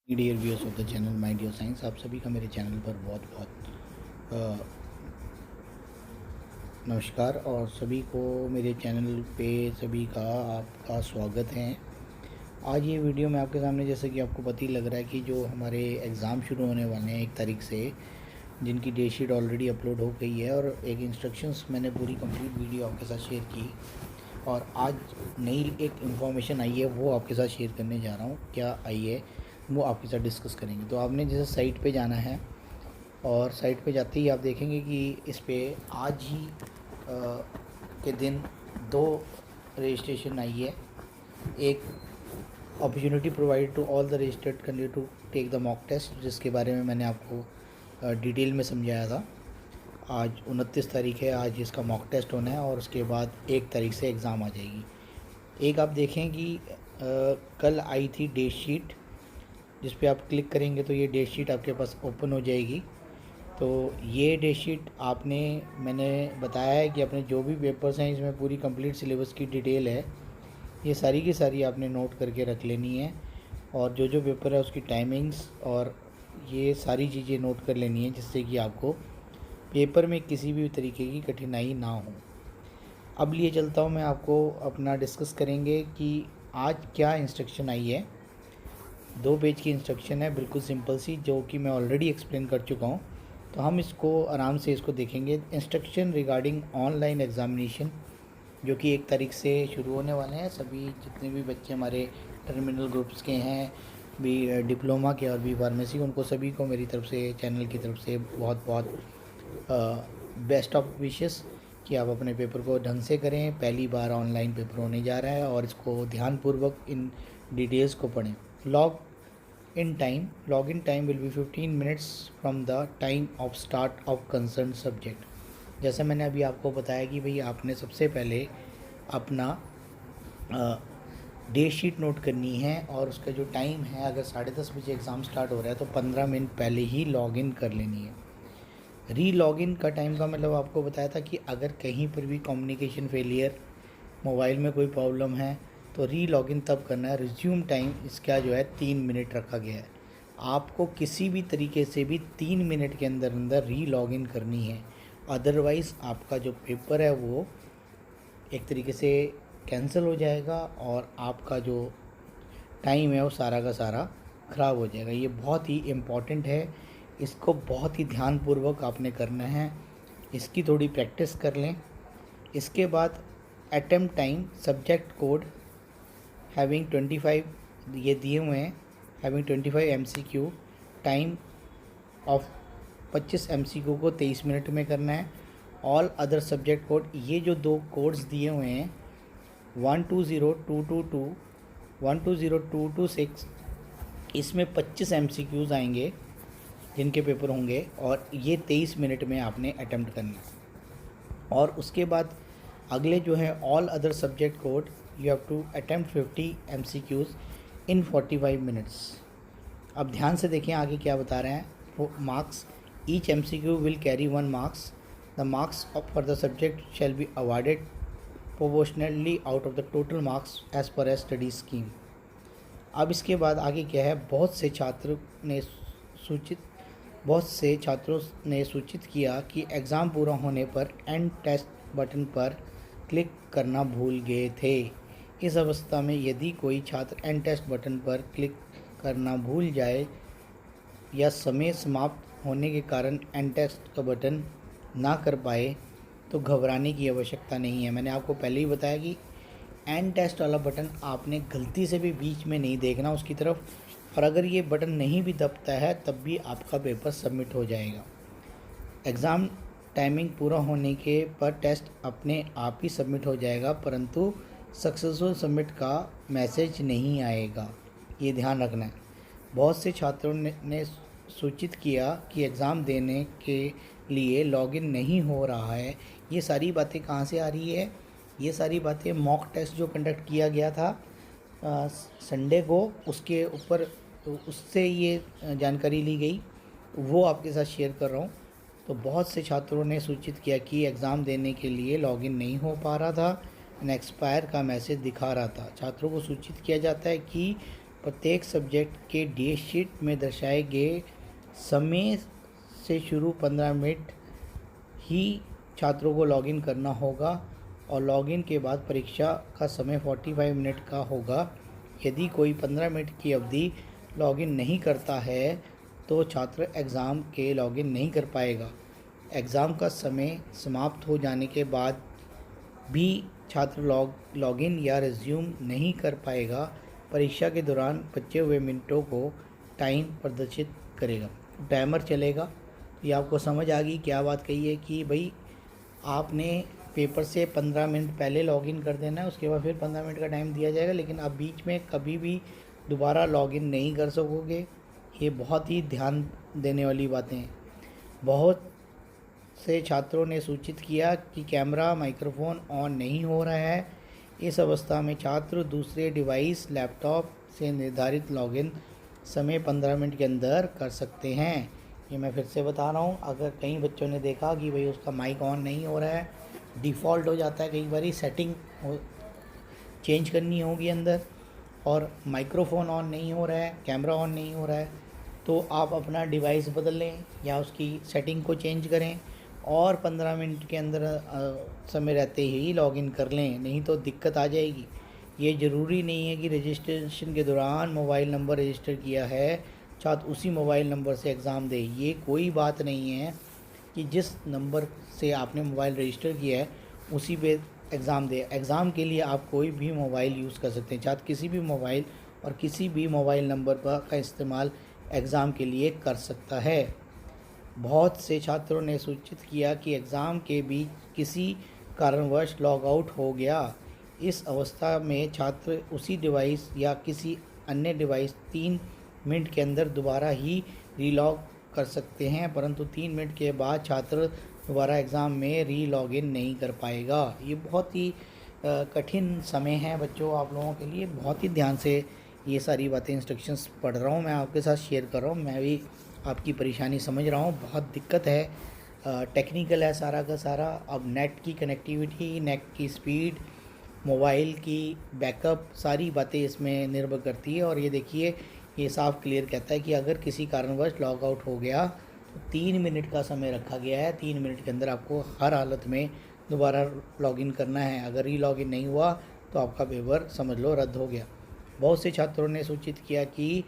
Dear viewers of the channel my dear science, आप सभी का मेरे चैनल पर बहुत बहुत नमस्कार। और सभी को मेरे चैनल पे सभी का आपका स्वागत है। आज ये वीडियो मैं आपके सामने, जैसे कि आपको पता ही लग रहा है कि जो हमारे एग्ज़ाम शुरू होने वाले हैं 1 तारीख से, जिनकी डेट शीट ऑलरेडी अपलोड हो गई है और एक इंस्ट्रक्शंस मैंने पूरी कंप्लीट वीडियो आपके साथ शेयर की। और आज नई एक इन्फॉर्मेशन आई है, वो आपके साथ शेयर करने जा रहा हूँ। क्या आई है वो आपके साथ डिस्कस करेंगे। तो आपने जैसे साइट पे जाना है और साइट पे जाते ही आप देखेंगे कि इस पे आज ही के दिन 2 रजिस्ट्रेशन आई है। एक opportunity provide to all the registered candidate to take the mock test, जिसके बारे में मैंने आपको डिटेल में समझाया था। आज 29 तारीख है, आज इसका मॉक टेस्ट होना है और उसके बाद 1 तारीख से एग्ज़ाम आ जाएगी। एक आप देखें कि कल आई थी डेट शीट, जिस पे आप क्लिक करेंगे तो ये डेट शीट आपके पास ओपन हो जाएगी। तो ये डेट शीट मैंने बताया है कि अपने जो भी पेपर्स हैं, इसमें पूरी कंप्लीट सिलेबस की डिटेल है। ये सारी की सारी आपने नोट करके रख लेनी है और जो जो पेपर है उसकी टाइमिंग्स और ये सारी चीज़ें नोट कर लेनी है, जिससे कि आपको पेपर में किसी भी तरीके की कठिनाई ना हो। अब लिए चलता हूँ मैं आपको, अपना डिस्कस करेंगे कि आज क्या इंस्ट्रक्शन आई है। 2 पेज की इंस्ट्रक्शन है, बिल्कुल सिंपल सी, जो कि मैं ऑलरेडी एक्सप्लेन कर चुका हूँ। तो हम इसको आराम से इसको देखेंगे। इंस्ट्रक्शन रिगार्डिंग ऑनलाइन एग्ज़ामिनेशन, जो कि 1 तारीख से शुरू होने वाले हैं। सभी जितने भी बच्चे हमारे टर्मिनल ग्रुप्स के हैं, भी डिप्लोमा के और भी फार्मेसी, उनको सभी को मेरी तरफ से, चैनल की तरफ से बहुत बहुत बेस्ट ऑफ विशेस कि आप अपने पेपर को ढंग से करें। पहली बार ऑनलाइन पेपर होने जा रहा है और इसको ध्यानपूर्वक इन डिटेल्स को पढ़ें। Log in time will be 15 minutes from the time of start of concern subject. जैसे मैंने अभी आपको बताया कि भाई आपने सबसे पहले अपना डेट शीट नोट करनी है और उसका जो टाइम है, अगर 10:30 बजे एग्ज़ाम स्टार्ट हो रहा है तो 15 मिनट पहले ही लॉगिन कर लेनी है। री लॉगिन का टाइम का मतलब आपको बताया था कि अगर कहीं पर भी कम्युनिकेशन फेलियर, मोबाइल में कोई प्रॉब्लम है, तो री लॉगिन तब करना है। रिज्यूम टाइम इसका जो है 3 मिनट रखा गया है। आपको किसी भी तरीके से भी 3 मिनट के अंदर अंदर री लॉगिन करनी है, अदरवाइज़ आपका जो पेपर है वो एक तरीके से कैंसिल हो जाएगा और आपका जो टाइम है वो सारा का सारा ख़राब हो जाएगा। ये बहुत ही इम्पॉर्टेंट है, इसको बहुत ही ध्यानपूर्वक आपने करना है। इसकी थोड़ी प्रैक्टिस कर लें। इसके बाद attempt time, subject code having 25 ये दिए हुए हैं, having 25 MCQ, time of 25 MCQ को 23 मिनट में करना है। ऑल अदर सब्जेक्ट कोड, ये जो 2 कोड्स दिए हुए हैं 120222 120226, इसमें 25 MCQs आएंगे जिनके पेपर होंगे और ये 23 मिनट में आपने अटेम्प्ट करना है। और उसके बाद अगले जो है all other subject code, you have to attempt 50 MCQs in 45 minutes. अब ध्यान से देखें आगे क्या बता रहे हैं। Marks, each MCQ will carry 1 marks. The marks for the subject shall be awarded proportionally out of the total marks as per a study scheme. अब इसके बाद आगे क्या है, बहुत से छात्रों ने सूचित किया कि एग्ज़ाम पूरा होने पर एंड टेस्ट बटन पर क्लिक करना भूल गए थे। इस अवस्था में यदि कोई छात्र एंड टेस्ट बटन पर क्लिक करना भूल जाए या समय समाप्त होने के कारण एंड टेस्ट का बटन ना कर पाए तो घबराने की आवश्यकता नहीं है। मैंने आपको पहले ही बताया कि एंड टेस्ट वाला बटन आपने गलती से भी बीच में नहीं देखना उसकी तरफ, और अगर ये बटन नहीं भी दबता है तब भी आपका पेपर सबमिट हो जाएगा। एग्ज़ाम टाइमिंग पूरा होने के पर टेस्ट अपने आप ही सबमिट हो जाएगा, परंतु सक्सेसफुल सबमिट का मैसेज नहीं आएगा, ये ध्यान रखना है। बहुत से छात्रों ने सूचित किया कि एग्ज़ाम देने के लिए लॉगिन नहीं हो रहा है। ये सारी बातें कहाँ से आ रही है? ये सारी बातें मॉक टेस्ट जो कंडक्ट किया गया था संडे को, उसके ऊपर उससे ये जानकारी ली गई, वो आपके साथ शेयर कर रहा हूँ। तो बहुत से छात्रों ने सूचित किया कि एग्ज़ाम देने के लिए लॉगिन नहीं हो पा रहा था, एक्सपायर का मैसेज दिखा रहा था। छात्रों को सूचित किया जाता है कि प्रत्येक सब्जेक्ट के डेट शीट में दर्शाए गए समय से शुरू 15 मिनट ही छात्रों को लॉगिन करना होगा और लॉगिन के बाद परीक्षा का समय 45 मिनट का होगा। यदि कोई 15 मिनट की अवधि लॉगिन नहीं करता है तो छात्र एग्ज़ाम के लॉगिन नहीं कर पाएगा। एग्ज़ाम का समय समाप्त हो जाने के बाद भी छात्र लॉगिन या रिज्यूम नहीं कर पाएगा। परीक्षा के दौरान बचे हुए मिनटों को टाइम प्रदर्शित करेगा, टाइमर चलेगा। ये आपको समझ आ गई क्या बात कही है कि भाई आपने पेपर से 15 मिनट पहले लॉगिन कर देना है, उसके बाद फिर 15 मिनट का टाइम दिया जाएगा, लेकिन आप बीच में कभी भी दोबारा लॉगिन नहीं कर सकोगे। ये बहुत ही ध्यान देने वाली बातें हैं। बहुत से छात्रों ने सूचित किया कि कैमरा माइक्रोफोन ऑन नहीं हो रहा है। इस अवस्था में छात्र दूसरे डिवाइस लैपटॉप से निर्धारित लॉगिन समय 15 मिनट के अंदर कर सकते हैं। ये मैं फिर से बता रहा हूँ, अगर कई बच्चों ने देखा कि भाई उसका माइक ऑन नहीं हो रहा है, डिफ़ॉल्ट हो जाता है, कई बार सेटिंग चेंज करनी होगी अंदर, और माइक्रोफोन ऑन नहीं हो रहा है, कैमरा ऑन नहीं हो रहा है, तो आप अपना डिवाइस बदल लें या उसकी सेटिंग को चेंज करें और 15 मिनट के अंदर समय रहते ही लॉगिन कर लें, नहीं तो दिक्कत आ जाएगी। ये ज़रूरी नहीं है कि रजिस्ट्रेशन के दौरान मोबाइल नंबर रजिस्टर किया है छात्र उसी मोबाइल नंबर से एग्ज़ाम दे। ये कोई बात नहीं है कि जिस नंबर से आपने मोबाइल रजिस्टर किया है उसी पे एग्ज़ाम दे। एग्ज़ाम के लिए आप कोई भी मोबाइल यूज़ कर सकते हैं। छात्र किसी भी मोबाइल और किसी भी मोबाइल नंबर पर का इस्तेमाल एग्ज़ाम के लिए कर सकता है। बहुत से छात्रों ने सूचित किया कि एग्ज़ाम के बीच किसी कारणवश लॉग आउट हो गया। इस अवस्था में छात्र उसी डिवाइस या किसी अन्य डिवाइस 3 मिनट के अंदर दोबारा ही रीलॉग कर सकते हैं, परंतु 3 मिनट के बाद छात्र दोबारा एग्ज़ाम में री लॉगिन नहीं कर पाएगा। ये बहुत ही कठिन समय है बच्चों आप लोगों के लिए। बहुत ही ध्यान से ये सारी बातें इंस्ट्रक्शंस पढ़ रहा हूँ, मैं आपके साथ शेयर कर रहा हूँ। मैं भी आपकी परेशानी समझ रहा हूँ, बहुत दिक्कत है, टेक्निकल है सारा का सारा। अब नेट की कनेक्टिविटी, नेट की स्पीड, मोबाइल की बैकअप, सारी बातें इसमें निर्भर करती है। और ये देखिए, ये साफ क्लियर कहता है कि अगर किसी कारणवश लॉग आउट हो गया तो 3 मिनट का समय रखा गया है। 3 मिनट के अंदर आपको हर हालत में दोबारा लॉगिन करना है। अगर री लॉगिन नहीं हुआ तो आपका पेपर समझ लो रद्द हो गया। बहुत से छात्रों ने सूचित किया कि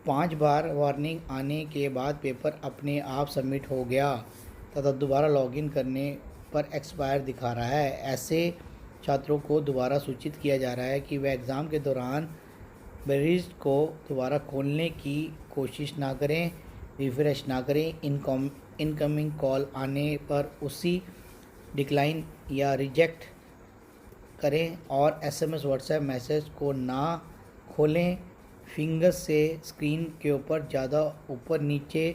5 बार वार्निंग आने के बाद पेपर अपने आप सबमिट हो गया तथा दोबारा लॉगिन करने पर एक्सपायर दिखा रहा है। ऐसे छात्रों को दोबारा सूचित किया जा रहा है कि वह एग्ज़ाम के दौरान ब्रेज़ को दोबारा खोलने की कोशिश ना करें, रिफ़्रेश ना करें। इनकमिंग कॉल आने पर उसी डिक्लाइन या रिजेक्ट करें और एसएमएस व्हाट्सएप मैसेज को ना खोलें। फिंगर से स्क्रीन के ऊपर ज़्यादा ऊपर नीचे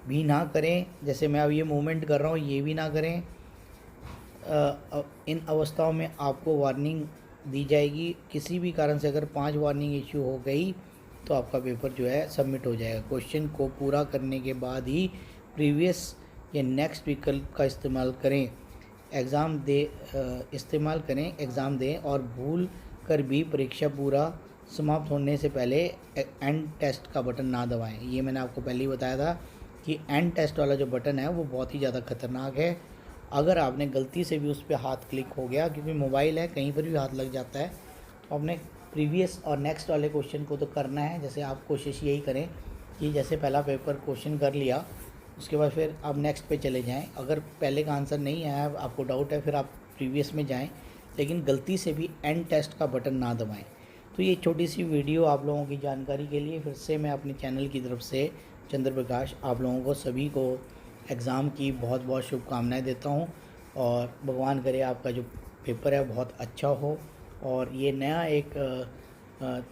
भी ना करें, जैसे मैं अब ये मूवमेंट कर रहा हूँ ये भी ना करें। इन अवस्थाओं में आपको वार्निंग दी जाएगी। किसी भी कारण से अगर 5 वार्निंग इशू हो गई तो आपका पेपर जो है सबमिट हो जाएगा। क्वेश्चन को पूरा करने के बाद ही प्रीवियस या नेक्स्ट विकल्प का इस्तेमाल करें। एग्ज़ाम दें और भूल कर भी परीक्षा पूरा समाप्त होने से पहले एंड टेस्ट का बटन ना दबाएं। ये मैंने आपको पहले ही बताया था कि एंड टेस्ट वाला जो बटन है वो बहुत ही ज़्यादा ख़तरनाक है। अगर आपने गलती से भी उस पर हाथ क्लिक हो गया, क्योंकि मोबाइल है कहीं पर भी हाथ लग जाता है, तो आपने प्रीवियस और नेक्स्ट वाले क्वेश्चन को तो करना है। जैसे आप कोशिश यही करें कि जैसे पहला पेपर क्वेश्चन कर लिया, उसके बाद फिर आप नेक्स्ट पे चले जाएं। अगर पहले का आंसर नहीं आया, आपको डाउट है, फिर आप प्रीवियस में जाएं, लेकिन गलती से भी एंड टेस्ट का बटन ना दबाएं। तो ये छोटी सी वीडियो आप लोगों की जानकारी के लिए फिर से मैं अपने चैनल की तरफ से चंद्र प्रकाश आप लोगों को सभी को एग्ज़ाम की बहुत बहुत शुभकामनाएं देता हूं और भगवान करे आपका जो पेपर है बहुत अच्छा हो। और ये नया एक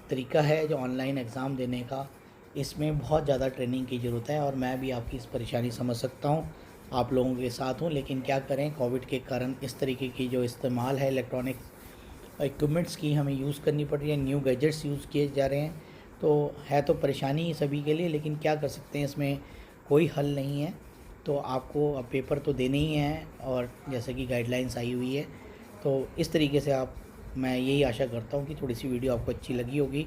तरीका है जो ऑनलाइन एग्ज़ाम देने का, इसमें बहुत ज़्यादा ट्रेनिंग की ज़रूरत है और मैं भी आपकी इस परेशानी समझ सकता हूँ, आप लोगों के साथ हूँ। लेकिन क्या करें, कोविड के कारण इस तरीके की जो इस्तेमाल है इलेक्ट्रॉनिक इक्विपमेंट्स की हमें यूज़ करनी पड़ रही है, न्यू गैजेट्स यूज़ किए जा रहे हैं, तो है तो परेशानी सभी के लिए, लेकिन क्या कर सकते हैं, इसमें कोई हल नहीं है। तो आपको अब पेपर तो देने ही है और जैसे कि गाइडलाइंस आई हुई है, तो इस तरीके से मैं यही आशा करता हूँ कि थोड़ी सी वीडियो आपको अच्छी लगी होगी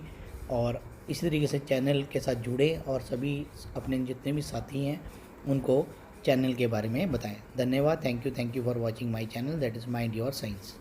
और इसी तरीके से चैनल के साथ जुड़े और सभी अपने जितने भी साथी हैं उनको चैनल के बारे में बताएं। धन्यवाद। Thank you for watching my channel, that is mind your science.